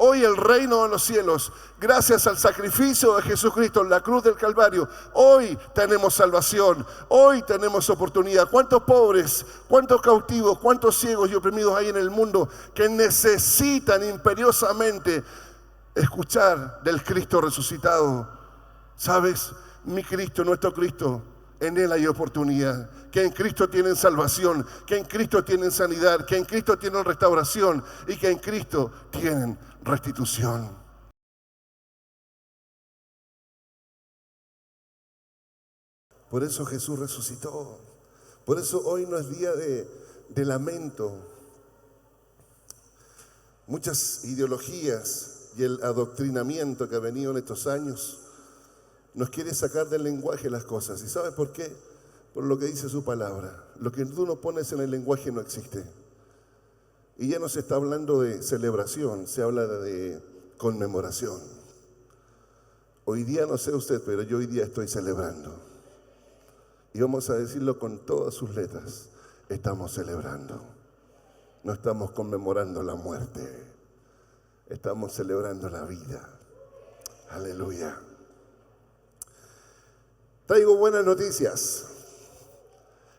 Hoy el reino de los cielos, gracias al sacrificio de Jesucristo en la cruz del Calvario, hoy tenemos salvación, hoy tenemos oportunidad. ¿Cuántos pobres, cuántos cautivos, cuántos ciegos y oprimidos hay en el mundo que necesitan imperiosamente escuchar del Cristo resucitado? ¿Sabes? Mi Cristo, nuestro Cristo, en Él hay oportunidad. Que en Cristo tienen salvación, que en Cristo tienen sanidad, que en Cristo tienen restauración y que en Cristo tienen restitución. Por eso Jesús resucitó. Por eso hoy no es día de lamento. Muchas ideologías y el adoctrinamiento que ha venido en estos años nos quiere sacar del lenguaje las cosas. ¿Y sabe por qué? Por lo que dice su palabra. Lo que tú no pones en el lenguaje no existe. Y ya no se está hablando de celebración, se habla de conmemoración. Hoy día, no sé usted, pero yo hoy día estoy celebrando. Y vamos a decirlo con todas sus letras. Estamos celebrando. No estamos conmemorando la muerte. Estamos celebrando la vida. Aleluya. Traigo buenas noticias.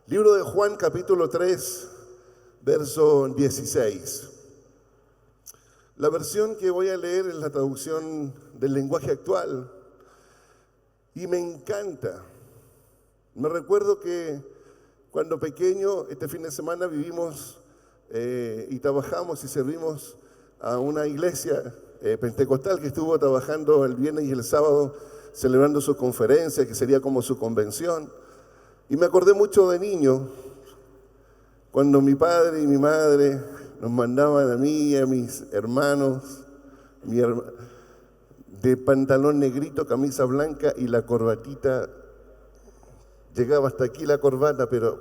Libro de Juan, capítulo 3, verso 16. La versión que voy a leer es la traducción del lenguaje actual. Y me encanta. Me recuerdo que cuando pequeño, este fin de semana vivimos y trabajamos y servimos a una iglesia pentecostal que estuvo trabajando el viernes y el sábado celebrando su conferencia, que sería como su convención. Y me acordé mucho de niño, cuando mi padre y mi madre nos mandaban a mí y a mis hermanos de pantalón negrito, camisa blanca y la corbatita. Llegaba hasta aquí la corbata, pero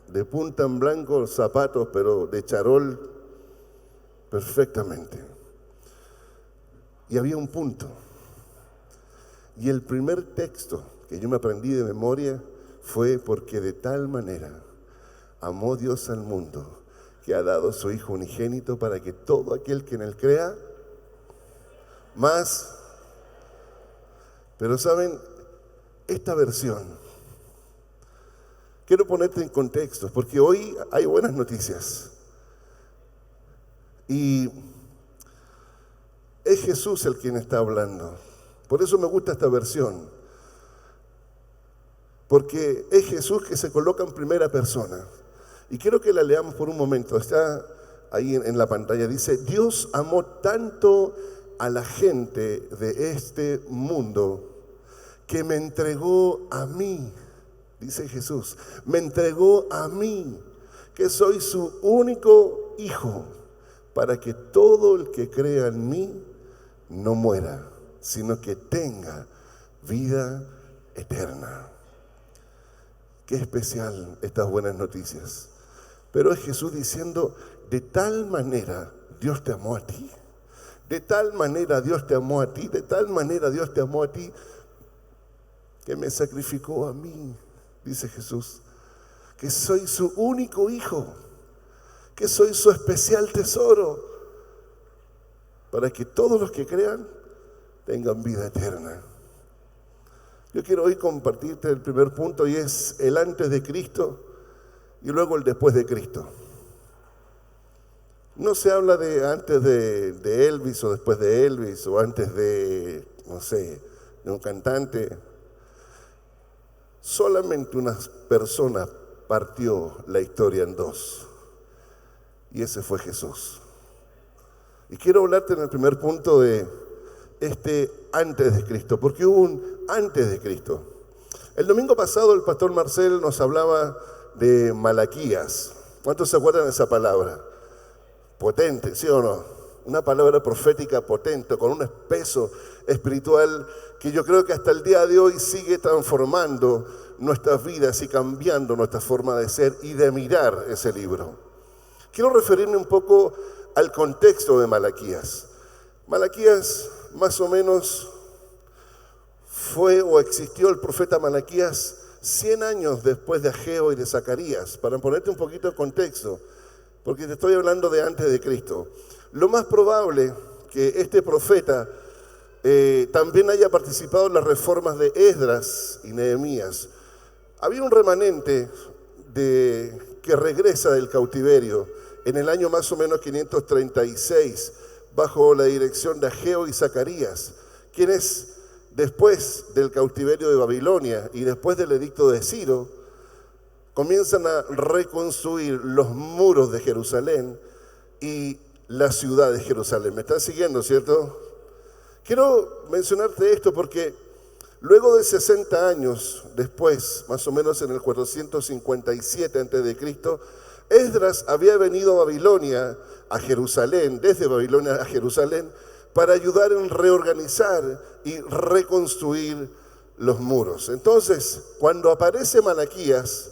de punta en blanco, zapatos, pero de charol, perfectamente. Y había un punto. Y el primer texto que yo me aprendí de memoria fue: porque de tal manera amó Dios al mundo, que ha dado su Hijo unigénito, para que todo aquel que en Él crea, más. Pero saben, esta versión, quiero ponerte en contexto, porque hoy hay buenas noticias. Y es Jesús el quien está hablando. Por eso me gusta esta versión. Porque es Jesús que se coloca en primera persona. Y quiero que la leamos por un momento. Está ahí en la pantalla. Dice: Dios amó tanto a la gente de este mundo que me entregó a mí. Dice Jesús, me entregó a mí, que soy su único hijo, para que todo el que crea en mí no muera, sino que tenga vida eterna. Qué especial estas buenas noticias. Pero es Jesús diciendo: de tal manera Dios te amó a ti, de tal manera Dios te amó a ti, de tal manera Dios te amó a ti, que me sacrificó a mí, dice Jesús, que soy su único hijo, que soy su especial tesoro, para que todos los que crean tengan vida eterna. Yo quiero hoy compartirte el primer punto, y es el antes de Cristo y luego el después de Cristo. No se habla de antes de Elvis o después de Elvis, o antes de, no sé, de un cantante. Solamente una persona partió la historia en dos, y ese fue Jesús. Y quiero hablarte en el primer punto de este antes de Cristo, porque hubo un antes de Cristo. El domingo pasado el pastor Marcel nos hablaba de Malaquías. ¿Cuántos se acuerdan de esa palabra? Potente, ¿sí o no? Una palabra profética potente, con un peso espiritual que yo creo que hasta el día de hoy sigue transformando nuestras vidas y cambiando nuestra forma de ser y de mirar ese libro. Quiero referirme un poco al contexto de Malaquías. Malaquías, más o menos, fue o existió el profeta Malaquías 100 años después de Ageo y de Zacarías, para ponerte un poquito en contexto, porque te estoy hablando de antes de Cristo. Lo más probable, que este profeta también haya participado en las reformas de Esdras y Nehemías. Había un remanente que regresa del cautiverio en el año más o menos 536, bajo la dirección de Ageo y Zacarías, quienes después del cautiverio de Babilonia y después del edicto de Ciro, comienzan a reconstruir los muros de Jerusalén y la ciudad de Jerusalén. ¿Me están siguiendo, cierto? Quiero mencionarte esto porque luego de 60 años después, más o menos en el 457 a.C., Esdras había venido a Babilonia, a Jerusalén, desde Babilonia a Jerusalén, para ayudar en reorganizar y reconstruir los muros. Entonces, cuando aparece Malaquías,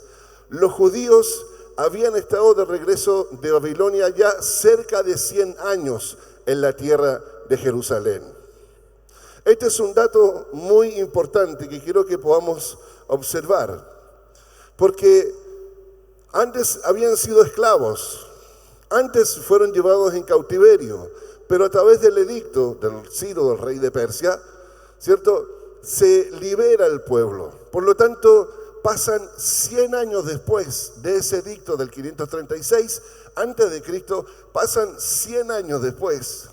los judíos habían estado de regreso de Babilonia ya cerca de 100 años en la tierra de Jerusalén. Este es un dato muy importante que quiero que podamos observar, porque antes habían sido esclavos, antes fueron llevados en cautiverio, pero a través del edicto del Ciro, del rey de Persia, ¿cierto?, se libera el pueblo. Por lo tanto, pasan 100 años después de ese edicto del 536 antes de Cristo, pasan 100 años después,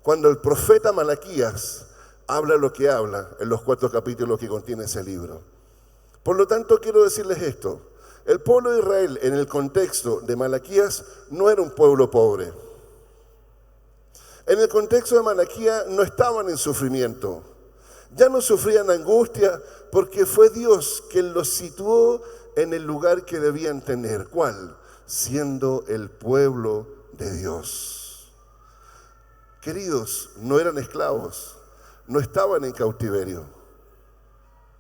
cuando el profeta Malaquías habla lo que habla en los 4 capítulos que contiene ese libro. Por lo tanto, quiero decirles esto: el pueblo de Israel, en el contexto de Malaquías, no era un pueblo pobre. En el contexto de Malaquías no estaban en sufrimiento. Ya no sufrían angustia porque fue Dios quien los situó en el lugar que debían tener. ¿Cuál? Siendo el pueblo de Dios. Queridos, no eran esclavos, no estaban en cautiverio.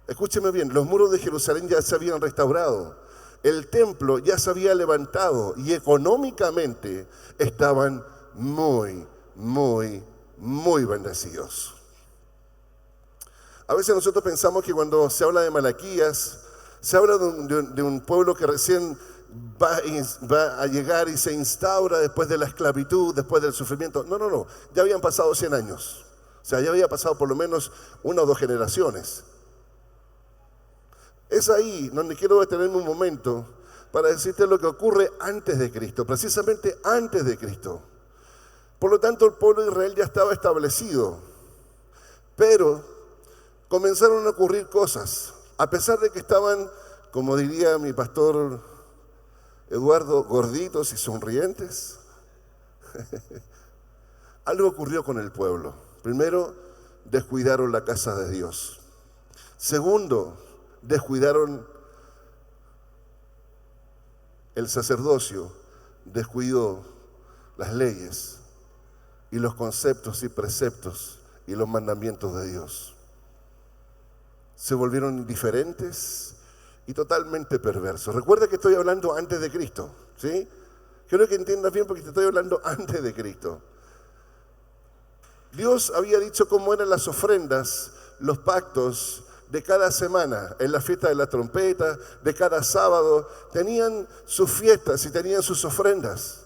Escúcheme bien, los muros de Jerusalén ya se habían restaurado. El templo ya se había levantado y económicamente estaban muy bendecidos. A veces nosotros pensamos que cuando se habla de Malaquías, se habla de un pueblo que recién va a llegar y se instaura después de la esclavitud, después del sufrimiento. No, ya habían pasado 100 años. O sea, ya había pasado por lo menos 1 o 2 generaciones. Es ahí donde quiero detenerme un momento para decirte lo que ocurre antes de Cristo, precisamente antes de Cristo. Por lo tanto, el pueblo de Israel ya estaba establecido, pero comenzaron a ocurrir cosas. A pesar de que estaban, como diría mi pastor Eduardo, gorditos y sonrientes, algo ocurrió con el pueblo. Primero, descuidaron la casa de Dios. Segundo, descuidaron el sacerdocio, descuidó las leyes y los conceptos y preceptos y los mandamientos de Dios. Se volvieron indiferentes y totalmente perversos. Recuerda que estoy hablando antes de Cristo, ¿sí? Quiero que entiendas bien porque te estoy hablando antes de Cristo. Dios había dicho cómo eran las ofrendas, los pactos de cada semana, en la fiesta de la trompeta, de cada sábado, tenían sus fiestas y tenían sus ofrendas.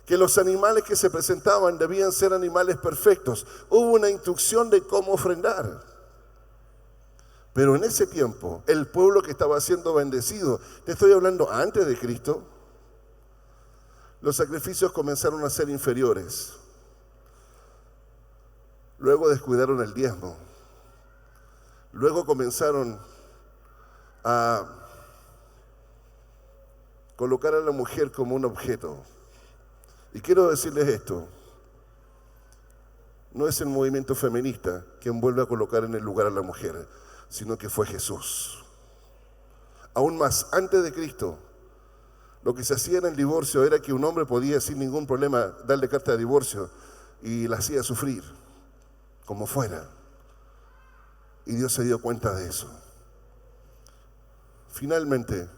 Que los animales que se presentaban debían ser animales perfectos. Hubo una instrucción de cómo ofrendar. Pero en ese tiempo, el pueblo que estaba siendo bendecido, te estoy hablando antes de Cristo, los sacrificios comenzaron a ser inferiores. Luego descuidaron el diezmo. Luego comenzaron a colocar a la mujer como un objeto. Y quiero decirles esto: no es el movimiento feminista quien vuelve a colocar en el lugar a la mujer, sino que fue Jesús. Aún más, antes de Cristo, lo que se hacía en el divorcio era que un hombre podía sin ningún problema darle carta de divorcio y la hacía sufrir, como fuera. Y Dios se dio cuenta de eso. Finalmente,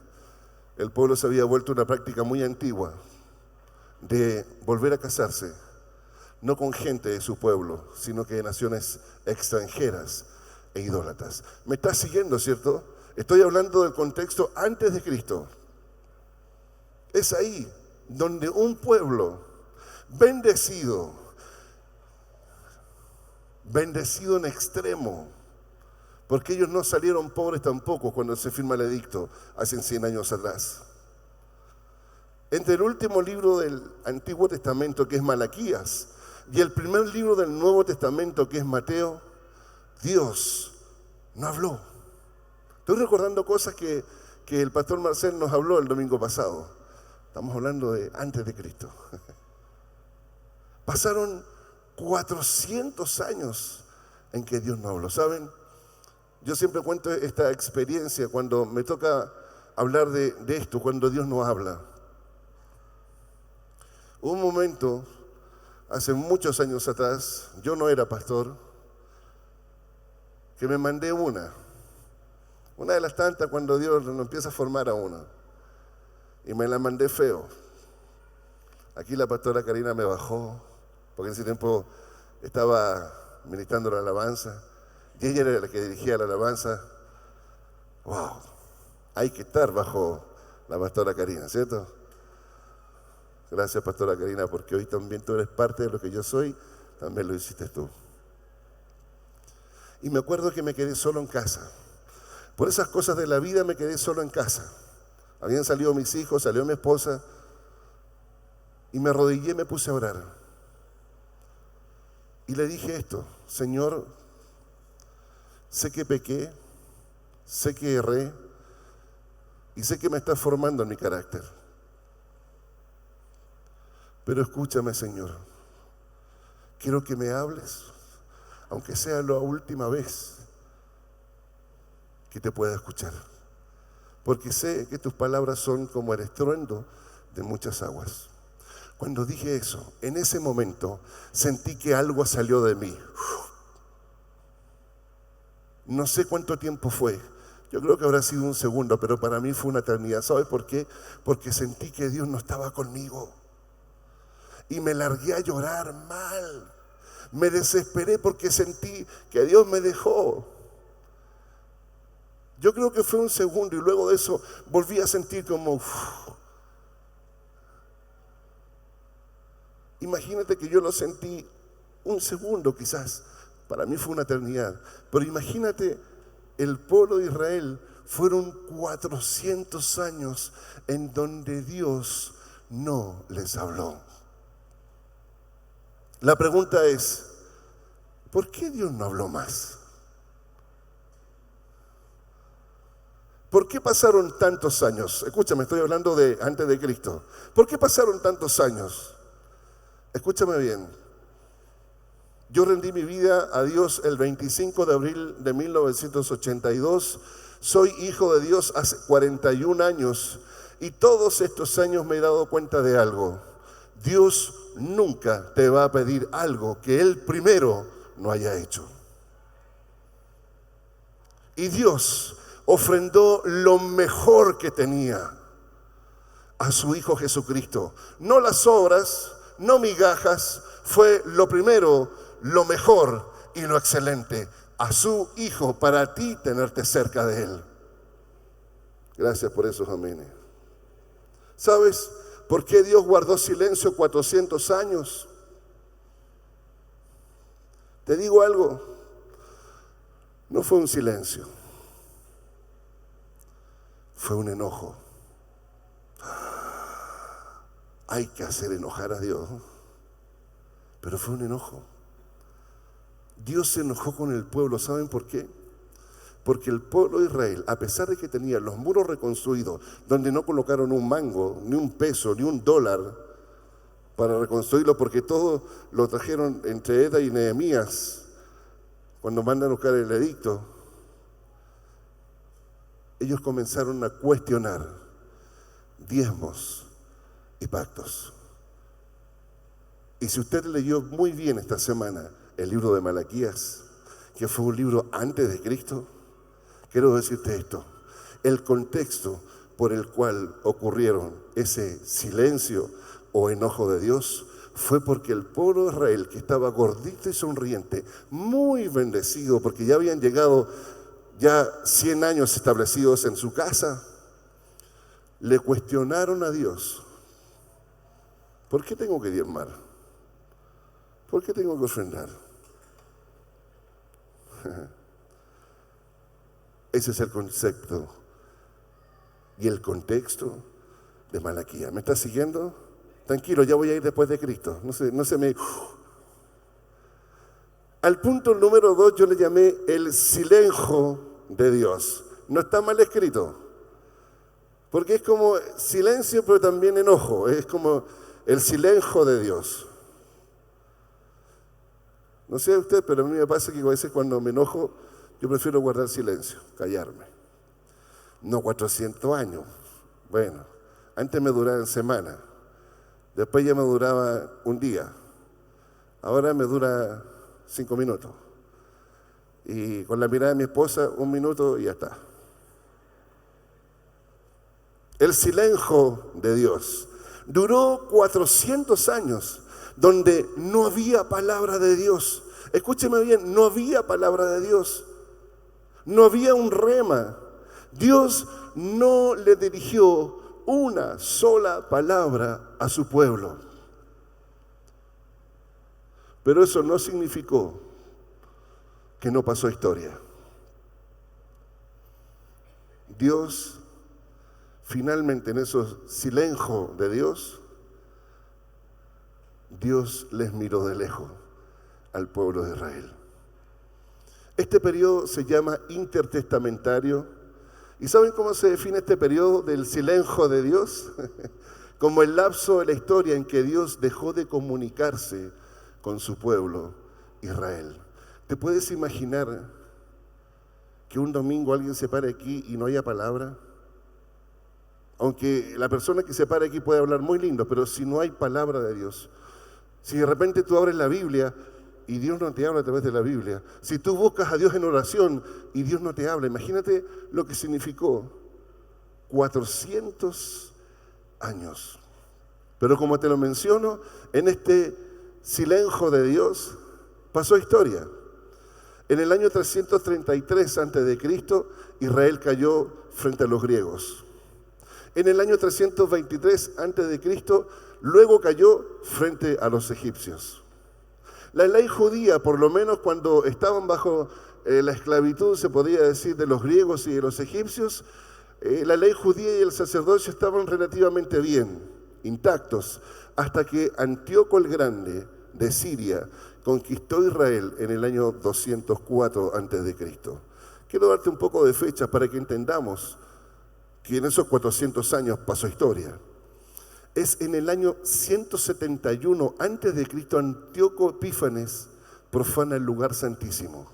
el pueblo se había vuelto una práctica muy antigua de volver a casarse, no con gente de su pueblo, sino que de naciones extranjeras e idólatras. ¿Me estás siguiendo, cierto? Estoy hablando del contexto antes de Cristo. Es ahí donde un pueblo bendecido, bendecido en extremo, porque ellos no salieron pobres tampoco cuando se firma el edicto hace 100 años atrás. Entre el último libro del Antiguo Testamento, que es Malaquías, y el primer libro del Nuevo Testamento, que es Mateo, Dios no habló. Estoy recordando cosas que el pastor Marcel nos habló el domingo pasado. Estamos hablando de antes de Cristo. Pasaron 400 años en que Dios no habló. ¿Saben? Yo siempre cuento esta experiencia cuando me toca hablar de esto, cuando Dios no habla. Hubo un momento, hace muchos años atrás, yo no era pastor, que me mandé una de las tantas cuando Dios nos empieza a formar a uno. Y me la mandé feo. Aquí la pastora Karina me bajó, porque en ese tiempo estaba ministrando la alabanza, y ella era la que dirigía la alabanza. ¡Wow! Hay que estar bajo la pastora Karina, ¿cierto? Gracias, pastora Karina, porque hoy también tú eres parte de lo que yo soy, también lo hiciste tú. Y me acuerdo que me quedé solo en casa. Por esas cosas de la vida me quedé solo en casa. Habían salido mis hijos, salió mi esposa, y me arrodillé y me puse a orar. Y le dije esto: Señor, sé que pequé, sé que erré, y sé que me estás formando en mi carácter. Pero escúchame, Señor, quiero que me hables, aunque sea la última vez que te pueda escuchar, porque sé que tus palabras son como el estruendo de muchas aguas. Cuando dije eso, en ese momento sentí que algo salió de mí. No sé cuánto tiempo fue, yo creo que habrá sido un segundo, pero para mí fue una eternidad. ¿Sabes por qué? Porque sentí que Dios no estaba conmigo. Y me largué a llorar mal. Me desesperé porque sentí que Dios me dejó. Yo creo que fue un segundo y luego de eso volví a sentir como... Imagínate que yo lo sentí un segundo quizás. Para mí fue una eternidad. Pero imagínate, el pueblo de Israel fueron 400 años en donde Dios no les habló. La pregunta es, ¿por qué Dios no habló más? ¿Por qué pasaron tantos años? Escúchame, estoy hablando de antes de Cristo. ¿Por qué pasaron tantos años? Escúchame bien. Yo rendí mi vida a Dios el 25 de abril de 1982. Soy hijo de Dios hace 41 años y todos estos años me he dado cuenta de algo. Dios nunca te va a pedir algo que Él primero no haya hecho. Y Dios ofrendó lo mejor que tenía a su Hijo Jesucristo. No las obras, no migajas, fue lo primero, lo mejor y lo excelente. A su Hijo para ti tenerte cerca de Él. Gracias por esos amenes. ¿Sabes por qué Dios guardó silencio 400 años? Te digo algo, no fue un silencio, fue un enojo. Hay que hacer enojar a Dios, pero fue un enojo. Dios se enojó con el pueblo, ¿saben por qué? Porque el pueblo de Israel, a pesar de que tenía los muros reconstruidos, donde no colocaron un mango, ni un peso, ni un dólar para reconstruirlo, porque todo lo trajeron entre Eda y Nehemías, cuando mandan a buscar el edicto, ellos comenzaron a cuestionar diezmos y pactos. Y si usted leyó muy bien esta semana el libro de Malaquías, que fue un libro antes de Cristo, quiero decirte esto: el contexto por el cual ocurrieron ese silencio o enojo de Dios fue porque el pueblo de Israel, que estaba gordito y sonriente, muy bendecido porque ya habían llegado ya 100 años establecidos en su casa, le cuestionaron a Dios: ¿por qué tengo que diezmar? ¿Por qué tengo que ofrendar? Ese es el concepto y el contexto de Malaquías. ¿Me estás siguiendo? Tranquilo, ya voy a ir después de Cristo. No se me... Al punto número 2 yo le llamé el silencio de Dios. No está mal escrito, porque es como silencio pero también enojo. Es como el silencio de Dios. No sé usted, pero a mí me pasa que a veces cuando me enojo yo prefiero guardar silencio, callarme. No 400 años. Bueno, antes me duraban semanas, después ya me duraba un día, ahora me dura 5 minutos. Y con la mirada de mi esposa, 1 minuto y ya está. El silencio de Dios duró 400 años donde no había palabra de Dios. Escúcheme bien, no había palabra de Dios. No había un rema. Dios no le dirigió una sola palabra a su pueblo. Pero eso no significó que no pasó historia. Dios, finalmente en esos silencios de Dios, Dios les miró de lejos al pueblo de Israel. Este periodo se llama intertestamentario. ¿Y saben cómo se define este periodo del silencio de Dios? Como el lapso de la historia en que Dios dejó de comunicarse con su pueblo, Israel. ¿Te puedes imaginar que un domingo alguien se pare aquí y no haya palabra? Aunque la persona que se pare aquí puede hablar muy lindo, pero si no hay palabra de Dios, si de repente tú abres la Biblia y Dios no te habla a través de la Biblia, si tú buscas a Dios en oración y Dios no te habla, imagínate lo que significó 400 años. Pero como te lo menciono, en este silencio de Dios pasó historia. En el año 333 a.C., Israel cayó frente a los griegos. En el año 323 a.C., luego cayó frente a los egipcios. La ley judía, por lo menos cuando estaban bajo la esclavitud, se podría decir, de los griegos y de los egipcios, la ley judía y el sacerdocio estaban relativamente bien, intactos, hasta que Antíoco el Grande de Siria conquistó Israel en el año 204 a.C. Quiero darte un poco de fechas para que entendamos que en esos 400 años pasó historia. Es en el año 171 a.C. Antíoco Epífanes profana el lugar santísimo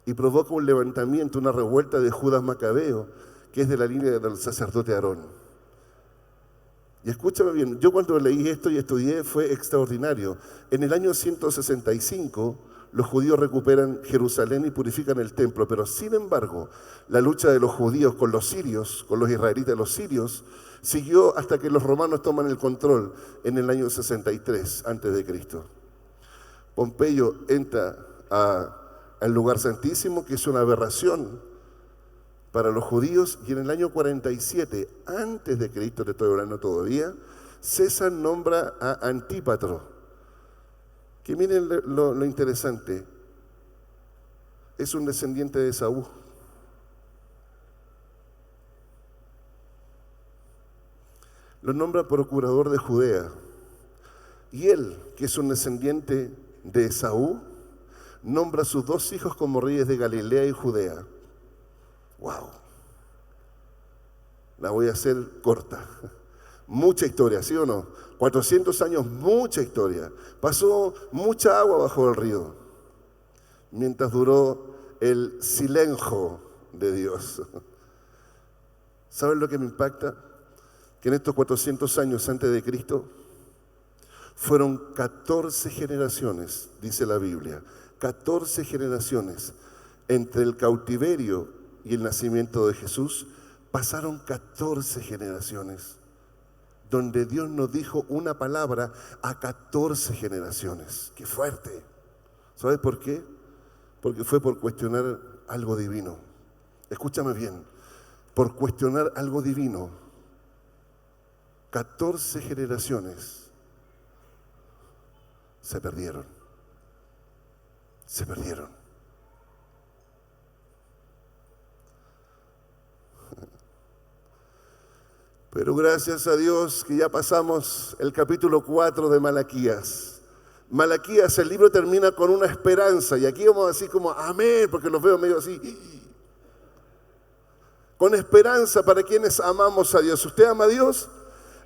y provoca un levantamiento, una revuelta de Judas Macabeo, que es de la línea del sacerdote Aarón. Y escúchame bien, yo cuando leí esto y estudié fue extraordinario. En el año 165 los judíos recuperan Jerusalén y purifican el templo, pero sin embargo la lucha de los judíos con los sirios, con los israelitas, los sirios, siguió hasta que los romanos toman el control en el año 63 a.C. Pompeyo entra al lugar santísimo, que es una aberración para los judíos, y en el año 47 a.C., te estoy hablando todavía, César nombra a Antípatro, que miren lo interesante, es un descendiente de Esaú. Lo nombra procurador de Judea. Y él, que es un descendiente de Esaú, nombra a sus 2 hijos como reyes de Galilea y Judea. ¡Wow! La voy a hacer corta. Mucha historia, ¿sí o no? 400 años, mucha historia. Pasó mucha agua bajo el río, mientras duró el silencio de Dios. ¿Saben lo que me impacta? Que en estos 400 años antes de Cristo fueron 14 generaciones, dice la Biblia, 14 generaciones entre el cautiverio y el nacimiento de Jesús. Pasaron 14 generaciones donde Dios nos dijo una palabra a 14 generaciones. ¡Qué fuerte! ¿Sabes por qué? Porque fue por cuestionar algo divino. Escúchame bien, por cuestionar algo divino. 14 generaciones se perdieron. se perdieron. Pero gracias a Dios que ya pasamos el capítulo 4 de Malaquías. Malaquías, el libro termina con una esperanza. Y aquí vamos así como, amén, porque los veo medio así. Con esperanza para quienes amamos a Dios. ¿Usted ama a Dios?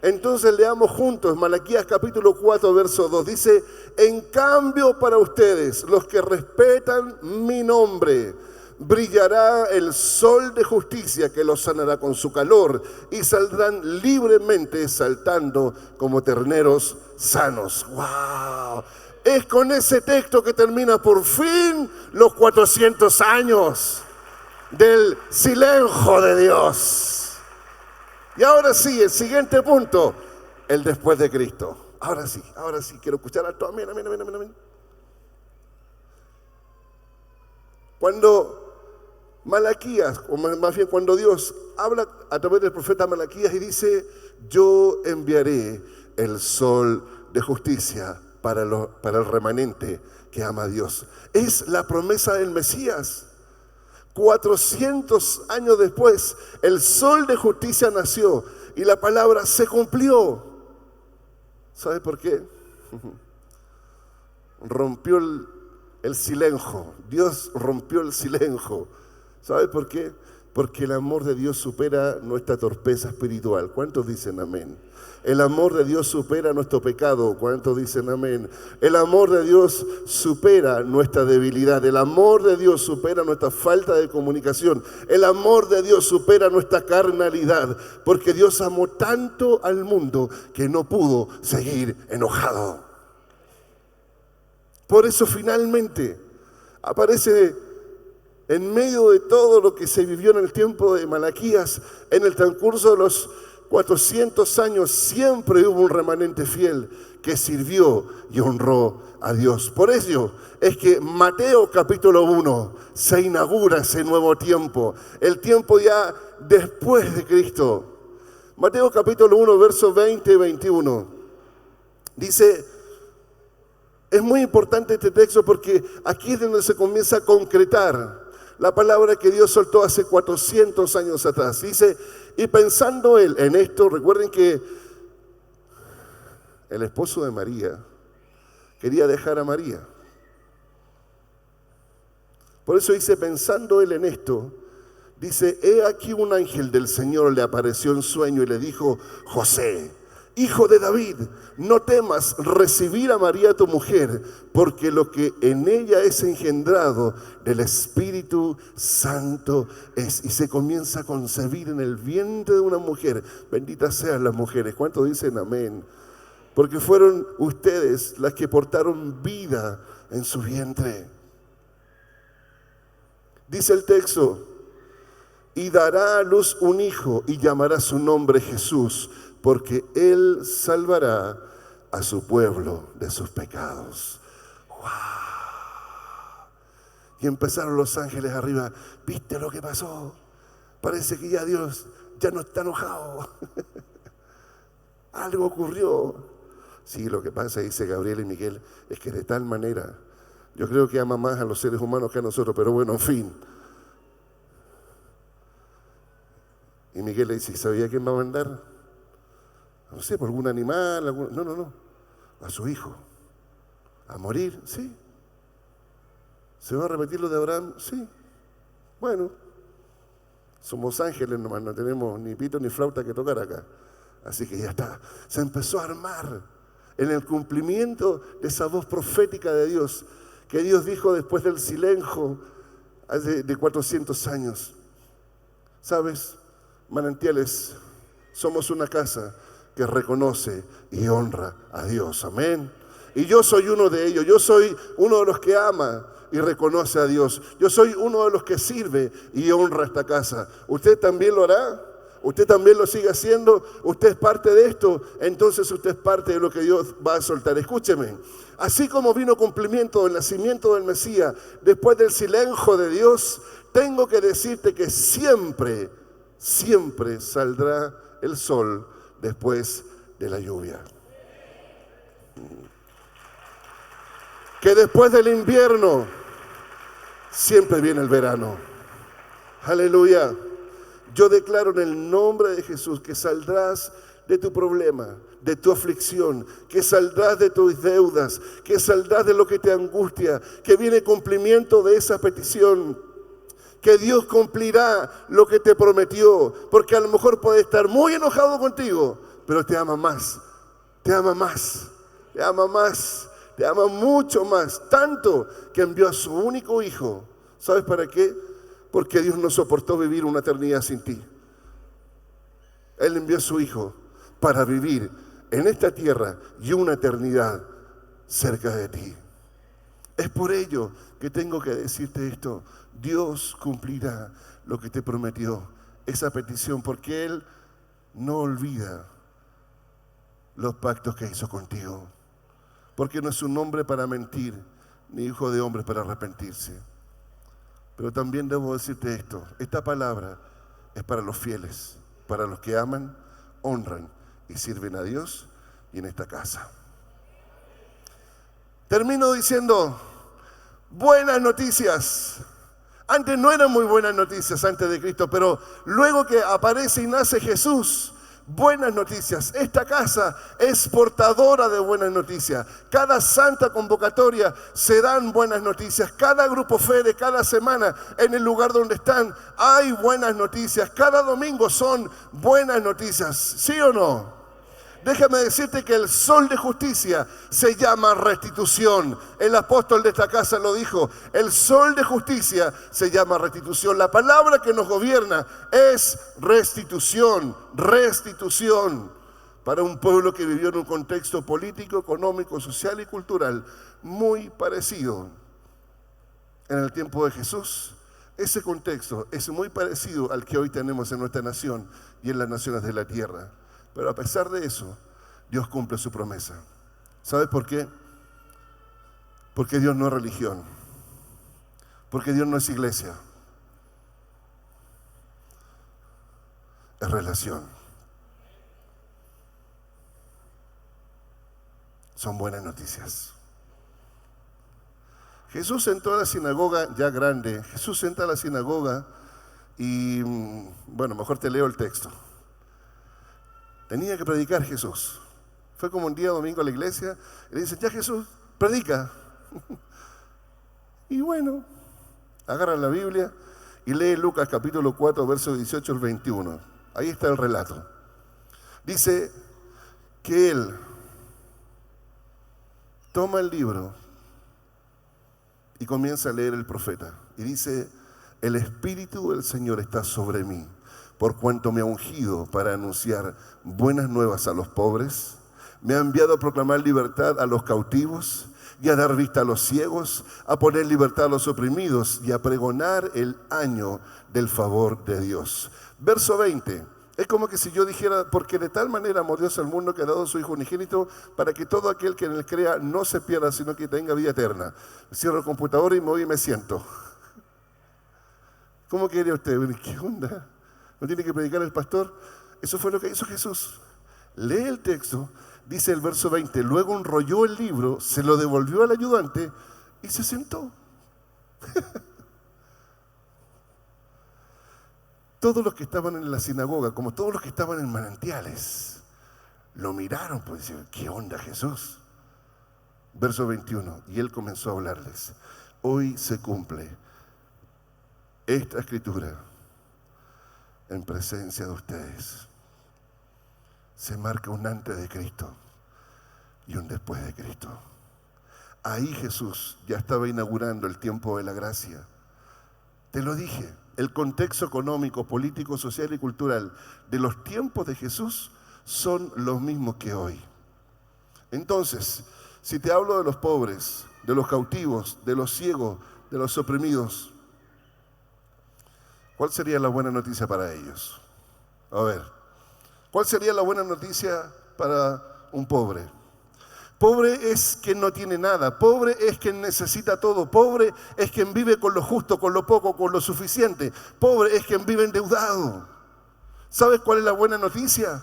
Entonces leamos juntos Malaquías capítulo 4, verso 2. Dice, en cambio para ustedes, los que respetan mi nombre, brillará el sol de justicia que los sanará con su calor y saldrán libremente saltando como terneros sanos. ¡Wow! Es con ese texto que termina por fin los 400 años del silencio de Dios. Y ahora sí, el siguiente punto, el después de Cristo. Ahora sí, quiero escuchar a todos. Amén, amén, amén, amén, amén. Cuando Malaquías, o más bien cuando Dios habla a través del profeta Malaquías y dice, yo enviaré el sol de justicia para el remanente que ama a Dios. Es la promesa del Mesías. 400 años después, el sol de justicia nació y la palabra se cumplió. ¿Sabe por qué? Rompió el silencio. Dios rompió el silencio. ¿Sabe por qué? Porque el amor de Dios supera nuestra torpeza espiritual. ¿Cuántos dicen amén? El amor de Dios supera nuestro pecado. ¿Cuántos dicen amén? El amor de Dios supera nuestra debilidad. El amor de Dios supera nuestra falta de comunicación. El amor de Dios supera nuestra carnalidad. Porque Dios amó tanto al mundo que no pudo seguir enojado. Por eso finalmente aparece en medio de todo lo que se vivió en el tiempo de Malaquías, en el transcurso de los 400 años, siempre hubo un remanente fiel que sirvió y honró a Dios. Por ello es que Mateo capítulo 1 se inaugura ese nuevo tiempo, el tiempo ya después de Cristo. Mateo capítulo 1, versos 20 y 21. Dice, es muy importante este texto porque aquí es donde se comienza a concretar la palabra que Dios soltó hace 400 años atrás. Dice, y pensando él en esto, recuerden que el esposo de María quería dejar a María. Por eso dice, pensando él en esto, dice, he aquí un ángel del Señor le apareció en sueño y le dijo, José, hijo de David, no temas recibir a María tu mujer, porque lo que en ella es engendrado del Espíritu Santo es. Y se comienza a concebir en el vientre de una mujer. Benditas sean las mujeres. ¿Cuántos dicen amén? Porque fueron ustedes las que portaron vida en su vientre. Dice el texto, y dará a luz un hijo y llamará su nombre Jesús, porque Él salvará a su pueblo de sus pecados. ¡Wow! Y empezaron los ángeles arriba. ¿Viste lo que pasó? Parece que ya Dios ya no está enojado. Algo ocurrió. Sí, lo que pasa, dice Gabriel y Miguel, es que de tal manera, yo creo que ama más a los seres humanos que a nosotros, pero bueno, en fin. Y Miguel le dice, ¿sabía quién va a mandar? No sé, por algún animal, no, a su hijo. ¿A morir? Sí. ¿Se va a repetir lo de Abraham? Sí. Bueno, somos ángeles nomás, no tenemos ni pito ni flauta que tocar acá. Así que ya está. Se empezó a armar en el cumplimiento de esa voz profética de Dios, que Dios dijo después del silencio de 400 años. ¿Sabes? Manantiales, somos una casa que reconoce y honra a Dios. Amén. Y yo soy uno de ellos. Yo soy uno de los que ama y reconoce a Dios. Yo soy uno de los que sirve y honra esta casa. ¿Usted también lo hará? ¿Usted también lo sigue haciendo? ¿Usted es parte de esto? Entonces usted es parte de lo que Dios va a soltar. Escúcheme. Así como vino cumplimiento del nacimiento del Mesías después del silencio de Dios, tengo que decirte que siempre saldrá el sol después de la lluvia. Que después del invierno Siempre viene el verano. Aleluya. Yo declaro en el nombre de Jesús que saldrás de tu problema, de tu aflicción, que saldrás de tus deudas, que saldrás de lo que te angustia, que viene cumplimiento de esa petición, que Dios cumplirá lo que te prometió, porque a lo mejor puede estar muy enojado contigo, pero te ama más, te ama más, te ama más, te ama mucho más, tanto que envió a su único hijo. ¿Sabes para qué? Porque Dios no soportó vivir una eternidad sin ti. Él envió a su hijo para vivir en esta tierra y una eternidad cerca de ti. Es por ello que tengo que decirte esto. Dios cumplirá lo que te prometió, esa petición, porque Él no olvida los pactos que hizo contigo. Porque no es un hombre para mentir, ni hijo de hombre para arrepentirse. Pero también debo decirte esto, esta palabra es para los fieles, para los que aman, honran y sirven a Dios y en esta casa. Termino diciendo, buenas noticias. Antes no eran muy buenas noticias antes de Cristo, pero luego que aparece y nace Jesús, buenas noticias. Esta casa es portadora de buenas noticias. Cada santa convocatoria se dan buenas noticias. Cada grupo fe de cada semana en el lugar donde están hay buenas noticias. Cada domingo son buenas noticias. ¿Sí o no? Déjame decirte que el sol de justicia se llama restitución. El apóstol de esta casa lo dijo. El sol de justicia se llama restitución. La palabra que nos gobierna es restitución. Restitución. Para un pueblo que vivió en un contexto político, económico, social y cultural muy parecido. En el tiempo de Jesús, ese contexto es muy parecido al que hoy tenemos en nuestra nación y en las naciones de la tierra. Pero a pesar de eso, Dios cumple su promesa. ¿Sabes por qué? Porque Dios no es religión. Porque Dios no es iglesia. Es relación. Son buenas noticias. Jesús entró a la sinagoga ya grande. Jesús entra a la sinagoga y, bueno, mejor te leo el texto. Tenía que predicar Jesús. Fue como un día domingo a la iglesia y le dicen, ya Jesús, predica. Y bueno, agarra la Biblia y lee Lucas capítulo 4, versos 18 al 21. Ahí está el relato. Dice que él toma el libro y comienza a leer el profeta. Y dice, el Espíritu del Señor está sobre mí, por cuanto me ha ungido para anunciar buenas nuevas a los pobres, me ha enviado a proclamar libertad a los cautivos y a dar vista a los ciegos, a poner libertad a los oprimidos y a pregonar el año del favor de Dios. Verso 20, es como que si yo dijera, porque de tal manera amó Dios al mundo que ha dado a su Hijo unigénito para que todo aquel que en él crea no se pierda, sino que tenga vida eterna. Cierro el computador y me voy y me siento. ¿Cómo quería usted? ¿Qué onda? ¿No tiene que predicar el pastor? Eso fue lo que hizo Jesús. Lee el texto, dice el verso 20, luego enrolló el libro, se lo devolvió al ayudante y se sentó. Todos los que estaban en la sinagoga, como todos los que estaban en Manantiales, lo miraron, pues decían, ¿qué onda Jesús? Verso 21, y él comenzó a hablarles. Hoy se cumple esta escritura en presencia de ustedes. Se marca un antes de Cristo y un después de Cristo. Ahí Jesús ya estaba inaugurando el tiempo de la gracia. Te lo dije, el contexto económico, político, social y cultural de los tiempos de Jesús son los mismos que hoy. Entonces, si te hablo de los pobres, de los cautivos, de los ciegos, de los oprimidos, ¿cuál sería la buena noticia para ellos? A ver, ¿cuál sería la buena noticia para un pobre? Pobre es quien no tiene nada, pobre es quien necesita todo, pobre es quien vive con lo justo, con lo poco, con lo suficiente, pobre es quien vive endeudado. ¿Sabes cuál es la buena noticia?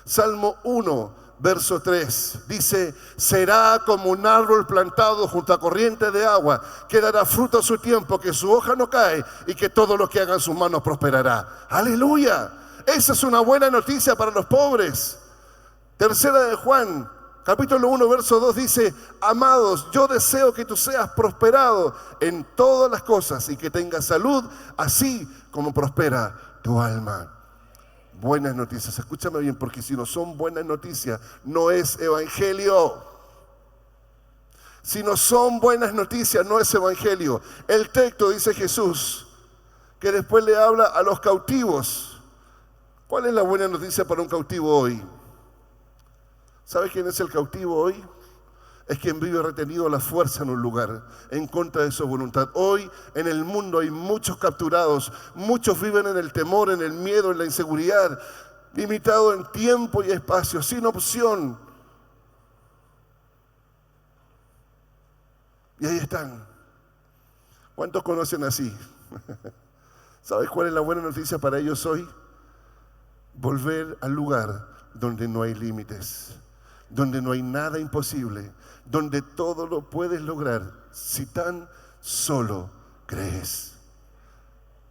Salmo 1, verso 3, dice: será como un árbol plantado junto a corriente de agua, que dará fruto a su tiempo, que su hoja no cae y que todo lo que haga en sus manos prosperará. ¡Aleluya! Esa es una buena noticia para los pobres. Tercera de Juan, capítulo 1, verso 2 dice: amados, yo deseo que tú seas prosperado en todas las cosas y que tengas salud, así como prospera tu alma. Buenas noticias, escúchame bien, porque si no son buenas noticias, no es evangelio. Si no son buenas noticias, no es evangelio. El texto dice Jesús, que después le habla a los cautivos. ¿Cuál es la buena noticia para un cautivo hoy? ¿Sabe quién es el cautivo hoy? Es quien vive retenido a la fuerza en un lugar, en contra de su voluntad. Hoy en el mundo hay muchos capturados, muchos viven en el temor, en el miedo, en la inseguridad, limitado en tiempo y espacio, sin opción. Y ahí están. ¿Cuántos conocen así? ¿Sabes cuál es la buena noticia para ellos hoy? Volver al lugar donde no hay límites, donde no hay nada imposible, donde todo lo puedes lograr si tan solo crees.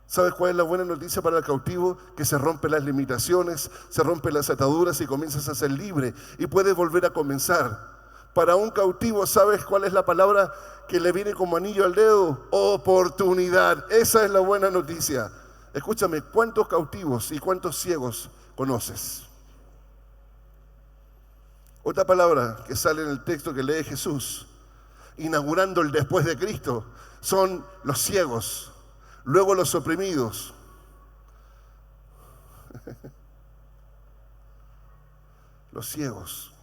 ¿Sabes cuál es la buena noticia para el cautivo? Que se rompen las limitaciones, se rompen las ataduras y comienzas a ser libre y puedes volver a comenzar. Para un cautivo, ¿sabes cuál es la palabra que le viene como anillo al dedo? Oportunidad. Esa es la buena noticia. Escúchame, ¿cuántos cautivos y cuántos ciegos conoces? Otra palabra que sale en el texto que lee Jesús, inaugurando el después de Cristo, son los ciegos, luego los oprimidos. Los ciegos.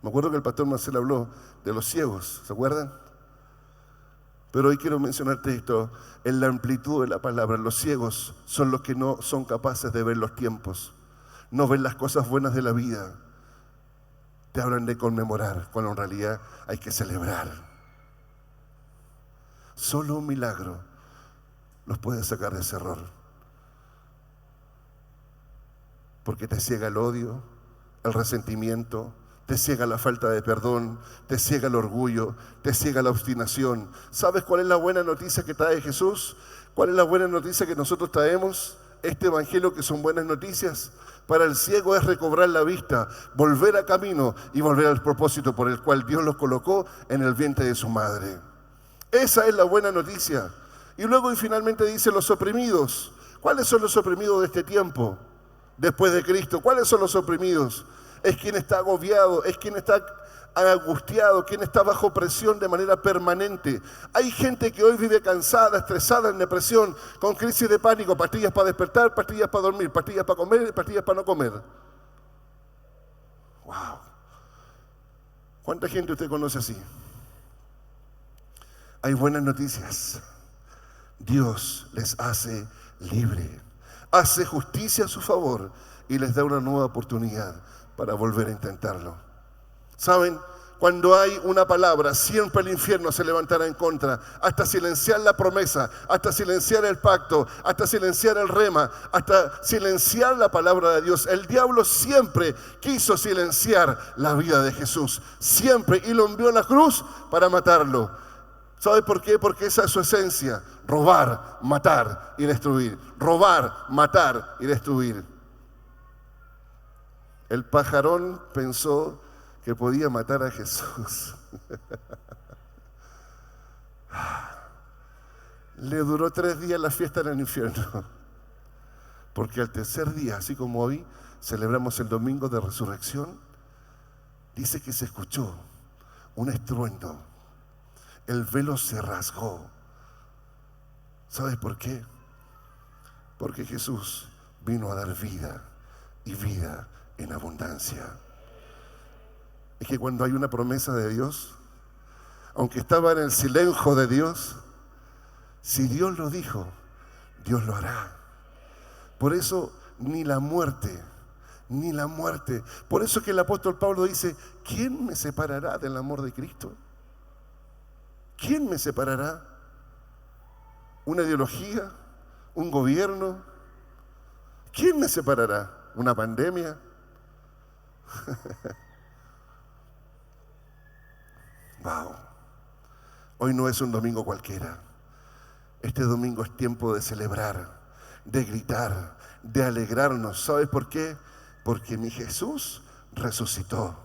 Me acuerdo que el pastor Marcelo habló de los ciegos, ¿se acuerdan? Pero hoy quiero mencionarte esto, en la amplitud de la palabra. Los ciegos son los que no son capaces de ver los tiempos, no ven las cosas buenas de la vida. Te hablan de conmemorar, cuando en realidad hay que celebrar. Solo un milagro los puede sacar de ese error. Porque te ciega el odio, el resentimiento, te ciega la falta de perdón, te ciega el orgullo, te ciega la obstinación. ¿Sabes cuál es la buena noticia que trae Jesús? ¿Cuál es la buena noticia que nosotros traemos? Este evangelio, que son buenas noticias. Para el ciego es recobrar la vista, volver a camino y volver al propósito por el cual Dios los colocó en el vientre de su madre. Esa es la buena noticia. Y luego y finalmente dice los oprimidos. ¿Cuáles son los oprimidos de este tiempo? Después de Cristo, ¿cuáles son los oprimidos? Es quien está agobiado, es quien está angustiado, quien está bajo presión de manera permanente. Hay gente que hoy vive cansada, estresada, en depresión, con crisis de pánico, pastillas para despertar, pastillas para dormir, pastillas para comer, pastillas para no comer. Wow. ¿Cuánta gente usted conoce así? Hay buenas noticias. Dios les hace libre, hace justicia a su favor y les da una nueva oportunidad para volver a intentarlo. ¿Saben? Cuando hay una palabra, siempre el infierno se levantará en contra, hasta silenciar la promesa, hasta silenciar el pacto, hasta silenciar el rema, hasta silenciar la palabra de Dios. El diablo siempre quiso silenciar la vida de Jesús, siempre, y lo envió a la cruz para matarlo. ¿Sabe por qué? Porque esa es su esencia: robar, matar y destruir. Robar, matar y destruir. El pajarón pensó que podía matar a Jesús. Le duró 3 días la fiesta en el infierno. Porque al tercer día, así como hoy celebramos el domingo de resurrección, dice que se escuchó un estruendo. El velo se rasgó. ¿Sabes por qué? Porque Jesús vino a dar vida, y vida en abundancia. Es que cuando hay una promesa de Dios, aunque estaba en el silencio de Dios, si Dios lo dijo, Dios lo hará. Por eso ni la muerte, por eso que el apóstol Pablo dice: ¿quién me separará del amor de Cristo? ¿Quién me separará? ¿Una ideología? ¿Un gobierno? ¿Quién me separará? ¿Una pandemia? Wow. Hoy no es un domingo cualquiera. Este domingo es tiempo de celebrar, de gritar, de alegrarnos. ¿Sabes por qué? Porque mi Jesús resucitó.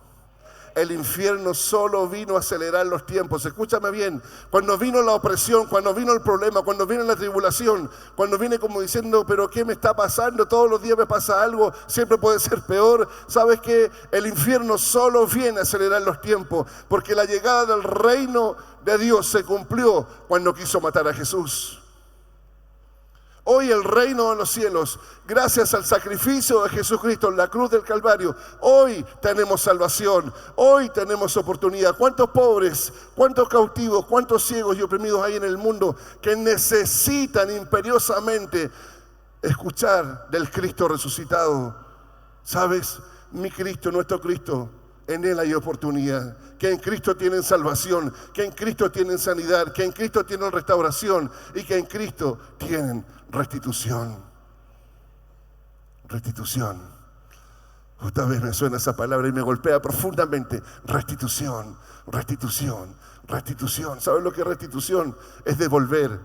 El infierno solo vino a acelerar los tiempos. Escúchame bien, cuando vino la opresión, cuando vino el problema, cuando vino la tribulación, cuando viene como diciendo, pero ¿qué me está pasando? Todos los días me pasa algo, siempre puede ser peor. ¿Sabes qué? El infierno solo viene a acelerar los tiempos, porque la llegada del reino de Dios se cumplió cuando quiso matar a Jesús. Hoy el reino de los cielos, gracias al sacrificio de Jesucristo en la cruz del Calvario, hoy tenemos salvación, hoy tenemos oportunidad. ¿Cuántos pobres, cuántos cautivos, cuántos ciegos y oprimidos hay en el mundo que necesitan imperiosamente escuchar del Cristo resucitado? ¿Sabes? Mi Cristo, nuestro Cristo, en Él hay oportunidad. Que en Cristo tienen salvación, que en Cristo tienen sanidad, que en Cristo tienen restauración y que en Cristo tienen restitución. Restitución. Otra vez me suena esa palabra y me golpea profundamente. Restitución, restitución, restitución. ¿Sabes lo que es restitución? Es devolver.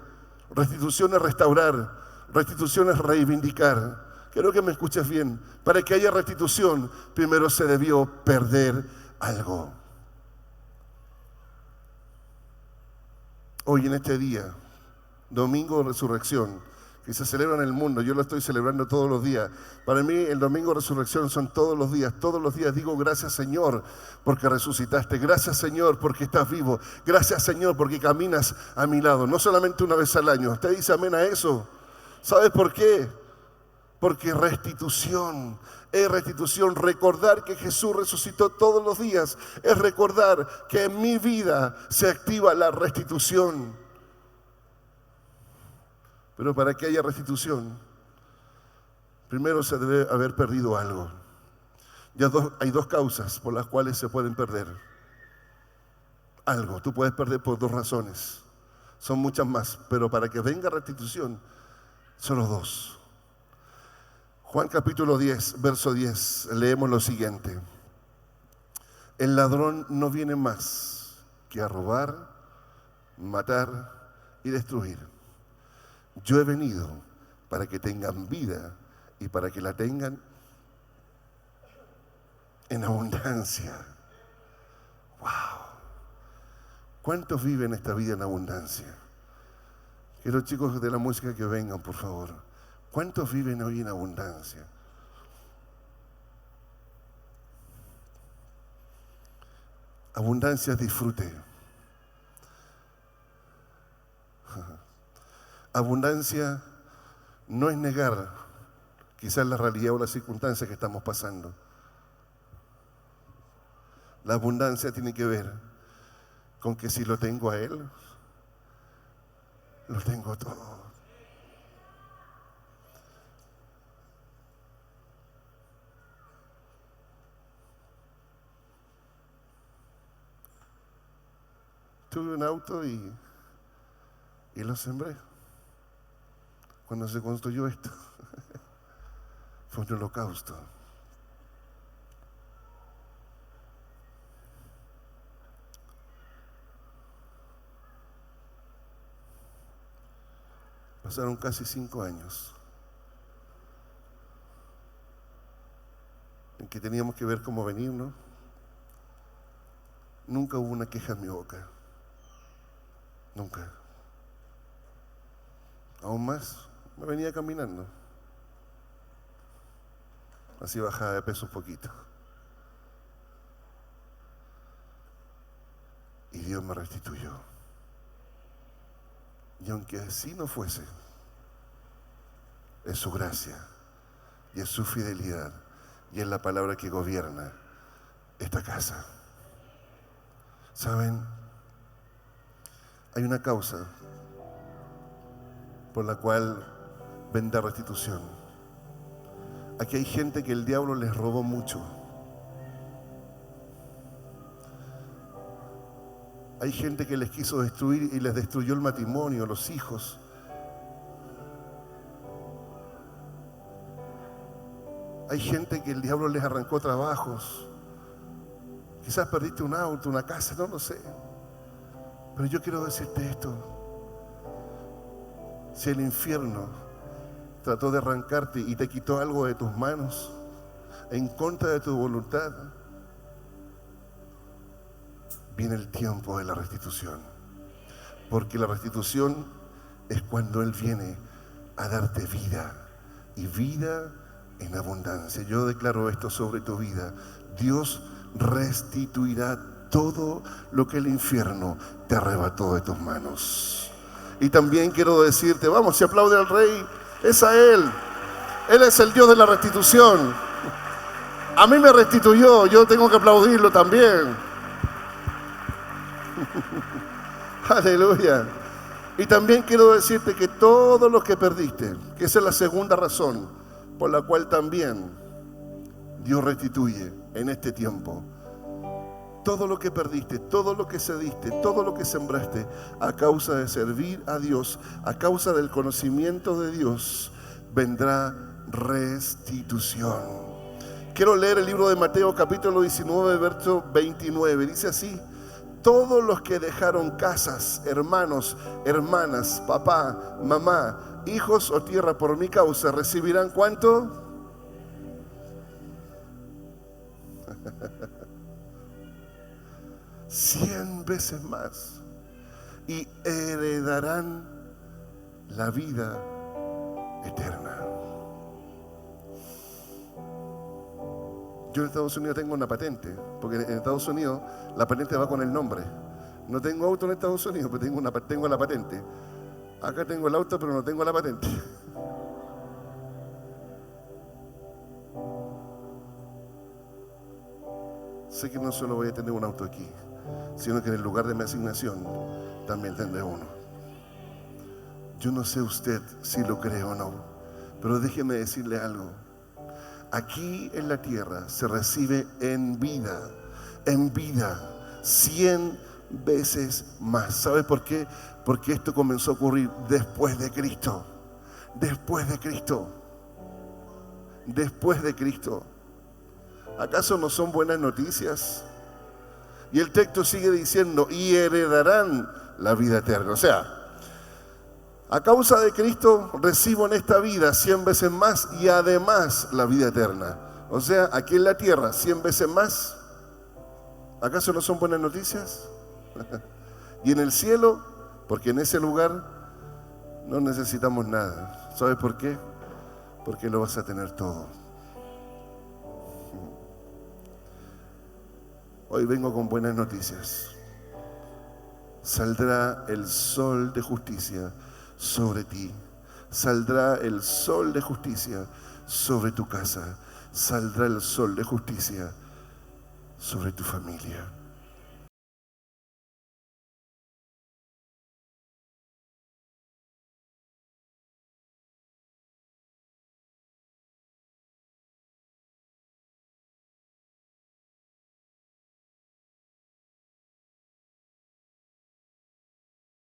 Restitución es restaurar. Restitución es reivindicar. Quiero que me escuches bien. Para que haya restitución, primero se debió perder algo. Hoy en este día, domingo de resurrección, que se celebra en el mundo, yo lo estoy celebrando todos los días. Para mí el domingo de resurrección son todos los días digo gracias Señor porque resucitaste, gracias Señor porque estás vivo, gracias Señor porque caminas a mi lado, no solamente una vez al año. ¿Usted dice amén a eso? ¿Sabes por qué? Porque restitución, es restitución. Recordar que Jesús resucitó todos los días es recordar que en mi vida se activa la restitución. Pero para que haya restitución, primero se debe haber perdido algo. Hay dos causas por las cuales se pueden perder algo. Tú puedes perder por dos razones, son muchas más, pero para que venga restitución, solo dos. Juan capítulo 10, verso 10, leemos lo siguiente. El ladrón no viene más que a robar, matar y destruir. Yo he venido para que tengan vida y para que la tengan en abundancia. ¡Wow! ¿Cuántos viven esta vida en abundancia? Quiero, chicos de la música, que vengan, por favor. ¿Cuántos viven hoy en abundancia? Abundancia es disfrute. Abundancia no es negar quizás la realidad o la circunstancia que estamos pasando. La abundancia tiene que ver con que si lo tengo a Él, lo tengo todo. Tuve un auto y lo sembré. Cuando se construyó esto, fue un holocausto. Pasaron casi 5 años en que teníamos que ver cómo venirnos. Nunca hubo una queja en mi boca. Nunca. Aún más, me venía caminando. Así bajaba de peso un poquito. Y Dios me restituyó. Y aunque así no fuese, es su gracia y es su fidelidad y es la palabra que gobierna esta casa. ¿Saben? Hay una causa por la cual vendrá restitución. Aquí hay gente que el diablo les robó mucho. Hay gente que les quiso destruir y les destruyó el matrimonio, los hijos. Hay gente que el diablo les arrancó trabajos. Quizás perdiste un auto, una casa, no lo sé. Pero yo quiero decirte esto. Si el infierno trató de arrancarte y te quitó algo de tus manos en contra de tu voluntad, viene el tiempo de la restitución. Porque la restitución es cuando Él viene a darte vida, y vida en abundancia. Yo declaro esto sobre tu vida. Dios restituirá todo lo que el infierno te arrebató de tus manos. Y también quiero decirte, vamos, si aplaude al Rey, es a Él. Él es el Dios de la restitución. A mí me restituyó, yo tengo que aplaudirlo también. Aleluya. Y también quiero decirte que todo lo que perdiste, que esa es la segunda razón por la cual también Dios restituye en este tiempo. Todo lo que perdiste, todo lo que cediste, todo lo que sembraste a causa de servir a Dios, a causa del conocimiento de Dios, vendrá restitución. Quiero leer el libro de Mateo capítulo 19, verso 29. Dice así: todos los que dejaron casas, hermanos, hermanas, papá, mamá, hijos o tierra por mi causa, recibirán ¿cuánto? 100 veces más, y heredarán la vida eterna. Yo en Estados Unidos tengo una patente, porque en Estados Unidos la patente va con el nombre. No tengo auto en Estados Unidos, pero tengo la patente. Acá tengo el auto, pero no tengo la patente. Sé que no solo voy a tener un auto aquí, sino que en el lugar de mi asignación también tendré uno. Yo no sé usted si lo cree o no, pero déjeme decirle algo. Aquí en la tierra se recibe en vida 100 veces más. ¿Sabe por qué? Porque esto comenzó a ocurrir después de Cristo. Después de Cristo. Después de Cristo. ¿Acaso no son buenas noticias? Y el texto sigue diciendo, y heredarán la vida eterna. O sea, a causa de Cristo recibo en esta vida 100 veces más y además la vida eterna. O sea, aquí en la tierra 100 veces más. ¿Acaso no son buenas noticias? Y en el cielo, porque en ese lugar no necesitamos nada. ¿Sabes por qué? Porque lo vas a tener todo. Hoy vengo con buenas noticias. Saldrá el sol de justicia sobre ti. Saldrá el sol de justicia sobre tu casa. Saldrá el sol de justicia sobre tu familia.